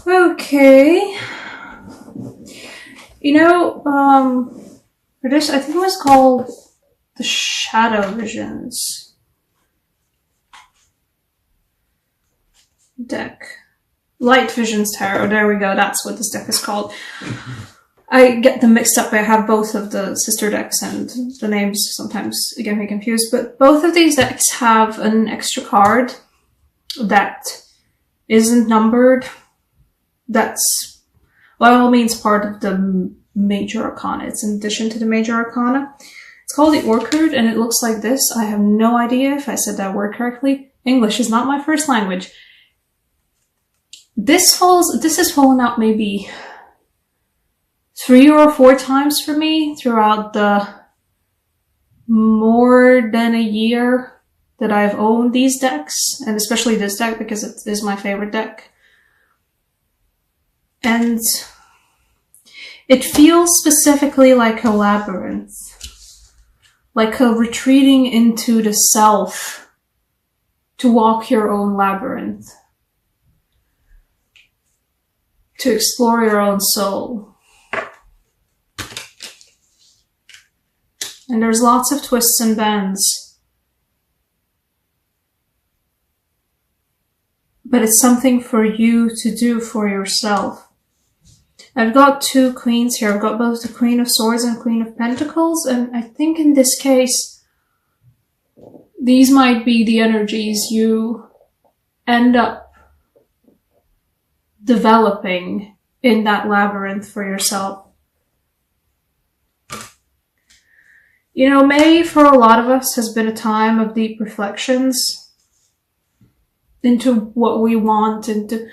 Okay. You know, for this, I think it was called the Shadow Visions deck. Light Visions Tarot, there we go, that's what this deck is called. I get them mixed up, I have both of the sister decks and the names sometimes get me confused, but both of these decks have an extra card that isn't numbered. That's by all means part of the Major Arcana. It's in addition to the Major Arcana. It's called the Orchard and it looks like this. I have no idea if I said that word correctly. English is not my first language. This has fallen out maybe 3 or 4 times for me throughout the more than a year that I've owned these decks, and especially this deck because it is my favorite deck. And it feels specifically like a labyrinth, like a retreating into the self to walk your own labyrinth, to explore your own soul. And there's lots of twists and bends. But it's something for you to do for yourself. I've got 2 queens here. I've got both the Queen of Swords and Queen of Pentacles. And I think in this case, these might be the energies you end up developing in that labyrinth for yourself. You know, May for a lot of us has been a time of deep reflections into what we want, into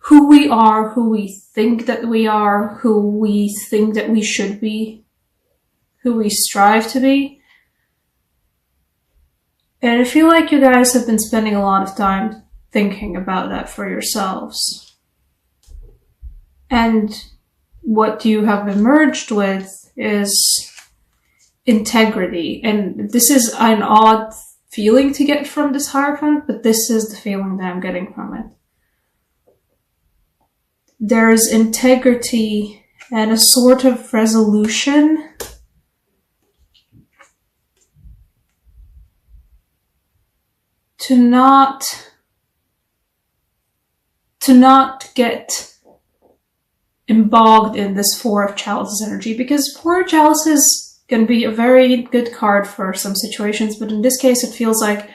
who we are, who we think that we are, who we think that we should be, who we strive to be. And I feel like you guys have been spending a lot of time thinking about that for yourselves. And what you have emerged with is integrity. And this is an odd feeling to get from this Hierophant, but this is the feeling that I'm getting from it. There's integrity and a sort of resolution to not get embogged in this 4 of Chalices energy, because 4 of Chalices can be a very good card for some situations, but in this case it feels like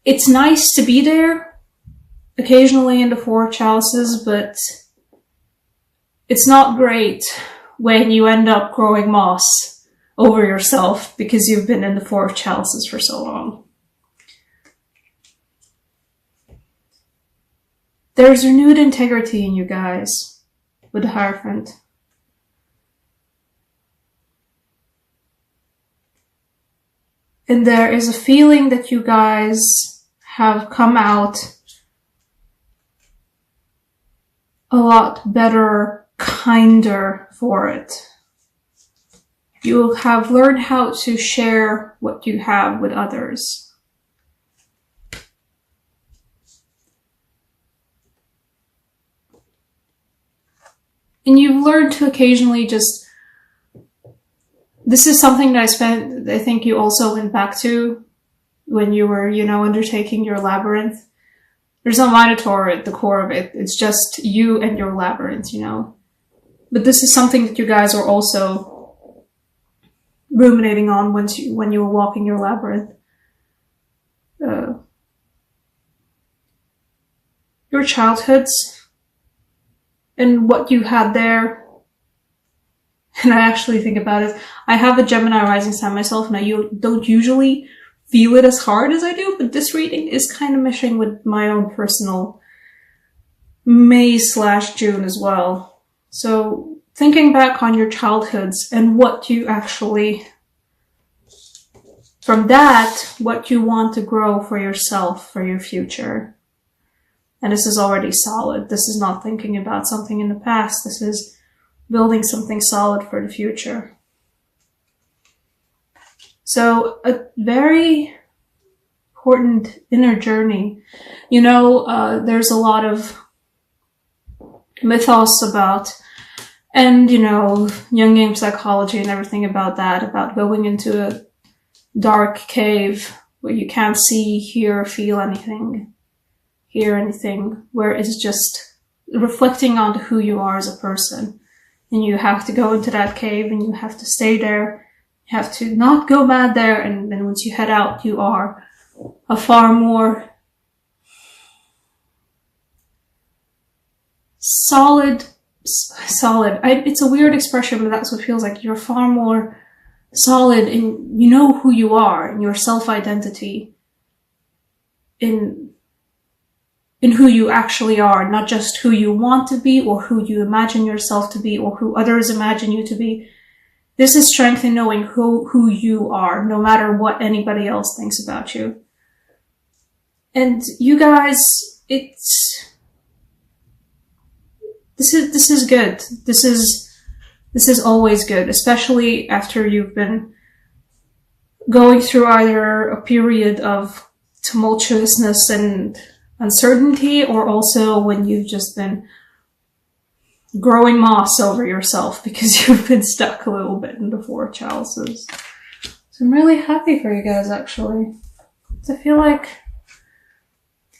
it's nice to be there occasionally in the 4 of Chalices, but it's not great when you end up growing moss over yourself because you've been in the 4 of Chalices for so long. There's renewed integrity in you guys with the Hierophant. And there is a feeling that you guys have come out a lot better, kinder for it. You have learned how to share what you have with others. And you've learned to occasionally just... This is something that I think you also went back to when you were, you know, undertaking your labyrinth. There's no Minotaur at the core of it. It's just you and your labyrinth, you know. But this is something that you guys are also ruminating on when you were walking your labyrinth. Your childhoods and what you had there. And I actually think about it. I have a Gemini rising sign myself, and I don't usually feel it as hard as I do, but this reading is kind of meshing with my own personal May/June as well. So thinking back on your childhoods and what you actually, from that, what you want to grow for yourself, for your future. And this is already solid. This is not thinking about something in the past. This is building something solid for the future. So a very important inner journey. You know, there's a lot of mythos about, and, you know, Jungian psychology and everything about that, about going into a dark cave where you can't see, hear, feel anything, hear anything, where it's just reflecting on who you are as a person. And you have to go into that cave and you have to stay there. You have to not go mad there, and then once you head out, you are a far more solid, it's a weird expression, but that's what it feels like. You're far more solid in, you know who you are, in your self-identity, in who you actually are, not just who you want to be or who you imagine yourself to be or who others imagine you to be. This is strength in knowing who you are, no matter what anybody else thinks about you. And you guys, this is good. This is always good, especially after you've been going through either a period of tumultuousness and uncertainty, or also when you've just been growing moss over yourself because you've been stuck a little bit in the four chalices. So I'm really happy for you guys, actually. I feel like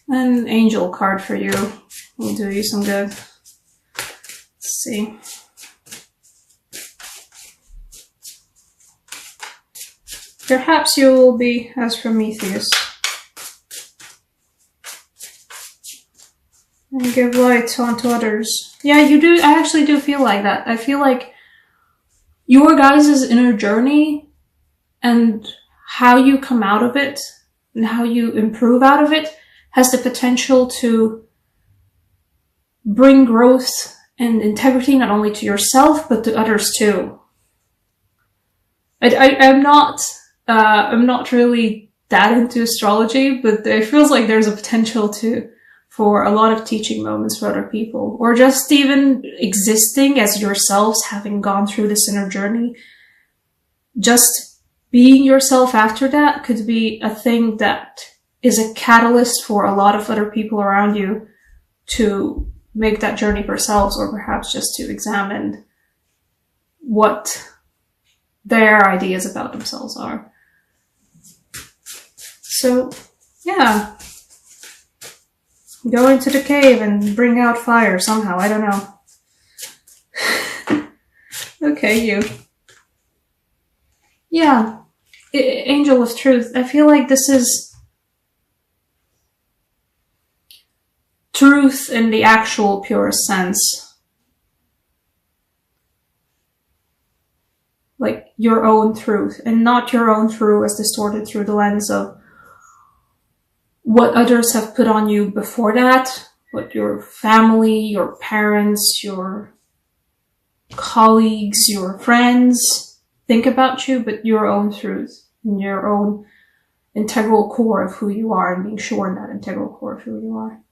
an angel card for you will do you some good. Let's see. Perhaps you will be as Prometheus and give light onto others. Yeah, you do. I actually do feel like that. I feel like your guys' inner journey and how you come out of it and how you improve out of it has the potential to bring growth and integrity not only to yourself but to others too. I'm not really that into astrology, but it feels like there's a potential for a lot of teaching moments for other people, or just even existing as yourselves, having gone through this inner journey. Just being yourself after that could be a thing that is a catalyst for a lot of other people around you to make that journey themselves, or perhaps just to examine what their ideas about themselves are. So, yeah. Go into the cave and bring out fire somehow, I don't know. Okay, you. Yeah. Angel of Truth. I feel like this is truth in the actual purest sense. Like your own truth, and not your own truth as distorted through the lens of what others have put on you before that, what your family, your parents, your colleagues, your friends think about you, but your own truth and your own integral core of who you are, and being sure in that integral core of who you are.